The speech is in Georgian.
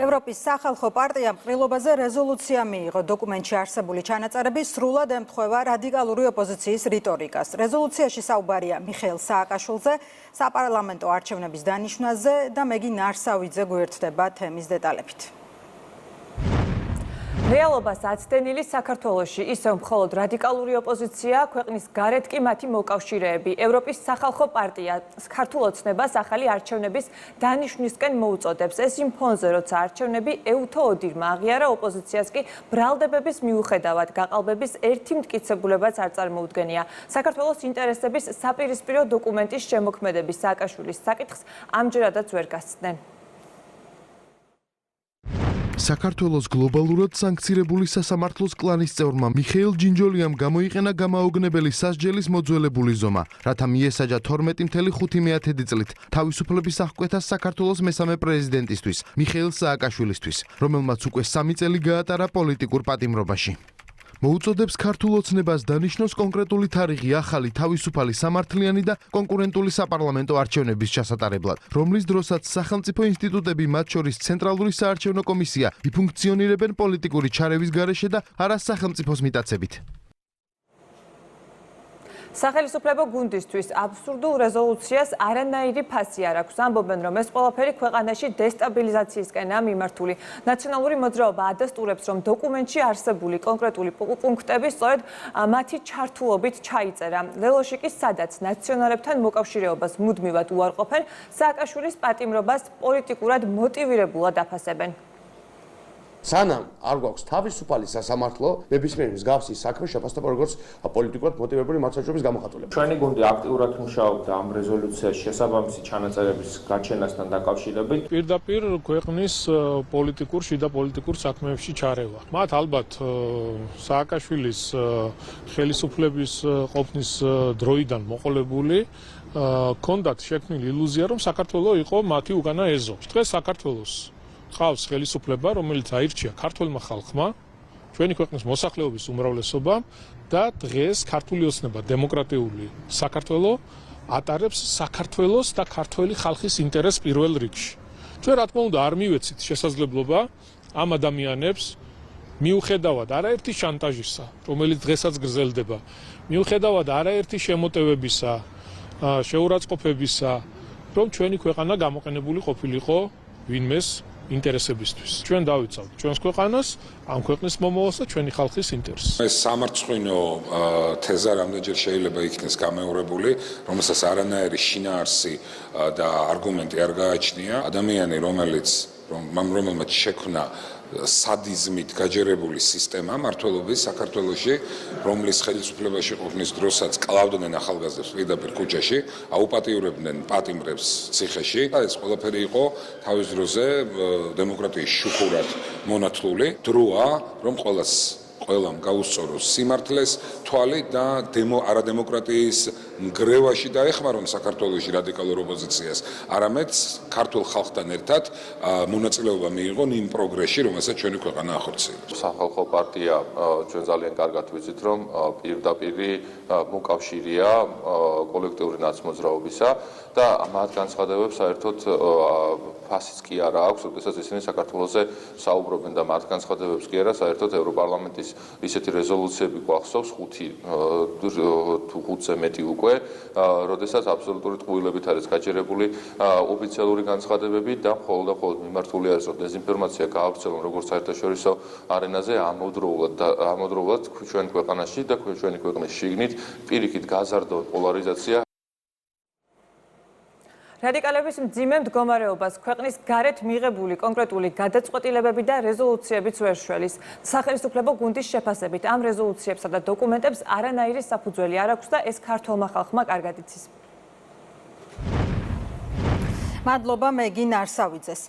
ევროპის სახალხო პარტიამ ყრილობაზე რეზოლუცია მიიღო. დოკუმენტში არსებული ჩანაწერები სრულად ემთხვევა რადიკალური ოპოზიციის რიტორიკას. რეზოლუციაში საუბარია მიხეილ სააკაშვილზე, საპარლამენტო არჩევნების დანიშვნაზე და მეგი ნარსავიძე გვერდდება თემის დეტალებით. რეალობას აცდენილი საქართველოში ისევ მხოლოდ რადიკალური ოპოზიცია, ქვეყნის გარეთ კი მათი მოკავშირეები. ევროპის სახალხო პარტია ქართულ ოცნებას ახალი არჩევნების დანიშვნისკენ მოუწოდებს. ეს იმ ფონზე, როცა არჩევნები ეუთო ოდირმა აღიარა, ოპოზიციას კი ბრალდებების მიუხედავად გაყალბების ერთი მტკიცებულებაც არ წარმოუდგენია. საქართველოს ინტერესების საპირისპირო დოკუმენტის შემოქმედების სააკაშვილის საკითხს ამჯერადაც ვერ გასცდნენ. საქართველოს გლობალურად სანქცირებული სასამართლოს კლანის წევრმა მიხეილ ჯინჯოლიამ გამოიყენა გამაოგნებელი სასჯელის მოძველებული ზომა, რათა მიესაჯა 12.5 წლით თავისუფლების აღკვეთას საქართველოს მესამე პრეზიდენტისთვის, მიხეილ სააკაშვილისთვის, რომელმაც უკვე 3 წელი გაატარა პოლიტიკურ პატიმრობაში. მოუწოდებს ქართულ ოცნებას დანიშნოს კონკრეტული თარიღი ახალი თავისუფალი სამართლიანი და კონკურენტული საპარლამენტო არჩევნების ჩასატარებლად, რომლის დროსაც სახელმწიფო ინსტიტუტები, მათ შორის ცენტრალური საარჩევნო კომისია, იფუნქციონირებენ პოლიტიკური ჩარევის გარეშე და არა სახელმწიფოს მიტაცებით. სახელმწიფო გუნდისთვის აბსურდულ რეზოლუციას არანაირი ფასი არ აქვს. ამბობენ, რომ ეს ყველაფერი ქვეყანაში დესტაბილიზაციისკენაა მიმართული. ნაციონალური მოძრაობა ადასტურებს, რომ დოკუმენტში არსებული კონკრეტული პუნქტები სწორედ მათი ჩართულობით ჩაიწერა. ლელოში კი სადაც ნაციონალებთან მოკავშირეობას მუდმივად უარყოფენ, სააკაშვილის პატიმრობას პოლიტიკურად მოტივირებულად აფასებენ. სანამ არ გვაქვს თავისუფალი სასამართლო, ნებისმიერი მსგავსი საქმე შეფასდება როგორც პოლიტიკურად მოტივირებული მართლმსაჯულების გამოხატულება. ჩვენი გუნდი აქტიურად მუშაობდა ამ რეზოლუციაში შესაბამისი ჩანაწერების გაჩენასთან დაკავშირებით. პირდაპირ ქვეყნის პოლიტიკურ შიდა პოლიტიკურ საქმეებში ჩარევა. მათ ალბათ სააკაშვილის ხელისუფლების ყოფნის დროიდან მოყოლებული ჰქონდათ შექმნილი ილუზია, რომ საქართველო იყო მათი უკანა ეზო. დღეს საქართველოს ყავს ხელისუფლება, რომელიც აირჩია ქართველმა ხალხმა, ჩვენი ქვეყნის მოსახლეობის უმრავლესობამ და დღეს ქართული ოცნება დემოკრატიული საქართველო ატარებს საქართველოს და ქართველი ხალხის ინტერესს პირველ რიგში. ჩვენ რა თქმა უნდა არ მივეცით შესაძლებლობა ამ ადამიანებს მიუხედავად არაერთი შანტაჟისა, რომელიც დღესაც გრძელდება, მიუხედავად არაერთი შემოტევებისა, შეურაცხყოფებისა, რომ ჩვენი ქვეყანა გამოყენებული ყოფილიყო ვინმეს ინტერესებისთვის. ჩვენ დავიცავთ ჩვენს ქვეყანას, ამ ქვეყნის მომავალს და ჩვენი ხალხის ინტერესს. ეს სამარცხვინო თეზა რამდენჯერ შეიძლება იქნეს გამეორებული, რომელსაც არანაირი შინაარსი და არგუმენტი არ გააჩნია. ადამიანი, რომელმაც შექმნა სადიზმით გაჯერებული სისტემა მართლობის საქართველოში, რომლის ხელისუფლებაში ყოფნის დროსაც კლავდნენ ახალგაზრდებს პირდაპირ ქუჩაში, აუპატიურებდნენ პატიმრებს ციხეში. ეს ყველაფერი იყო თავის დროზე დემოკრატიის შუქურად მონათლული. დროა, რომ ყველამ გაუსწოროს სიმართლეს თვალი და არადემოკრატიის მგრევაში დაეხმარონ საქართველოში რადიკალურ ოპოზიციას, არამედ ქართულ ხალხთან ერთად მონაწილეობა მიიღონ იმ პროგრესში, რომელსაც ჩვენი ქვეყანა ახორციელებს. სახალხო პარტია ჩვენ ძალიან კარგად ვიცით, რომ პირდაპირი მოკავშირეა კოლექტიური ნაცმოძრაობისა და მათ განცხადებებს საერთოდ ფასიც კი არა აქვს, როდესაც ისინი საქართველოზე საუბრობენ და მათ განცხადებებს კი არა, საერთოდ ევროპარლამენტის ისეთი რეზოლუციები გვახსოვს 5-ზე მეტი უკვე, როდესაც აბსოლუტური ტყუილებით არის გაჯერებული ოფიციალური განცხადებები და მხოლოდ მიმართული არის, რომ დეზინფორმაცია გაავრცელონ როგორც საერთაშორისო არენაზე, ამავდროულად ჩვენ ქვეყანაში და ჩვენი ქვეყნის შიგნით პირიქით გაზარდო პოლარიზაცია. რადიკალების მძიმე მდგომარეობას ქვეყნის გარეთ მიღებული კონკრეტული გადაწყვეტილებები და რეზოლუციებიც ვერ შველის. სახელმწიფო გუნდის შეფასებით ამ რეზოლუციებსა და დოკუმენტებს არანაირი საფუძველი არ აქვს და ეს ქართველმა ხალხმა კარგად იცის. მადლობა მეგი ნარსავიძეს.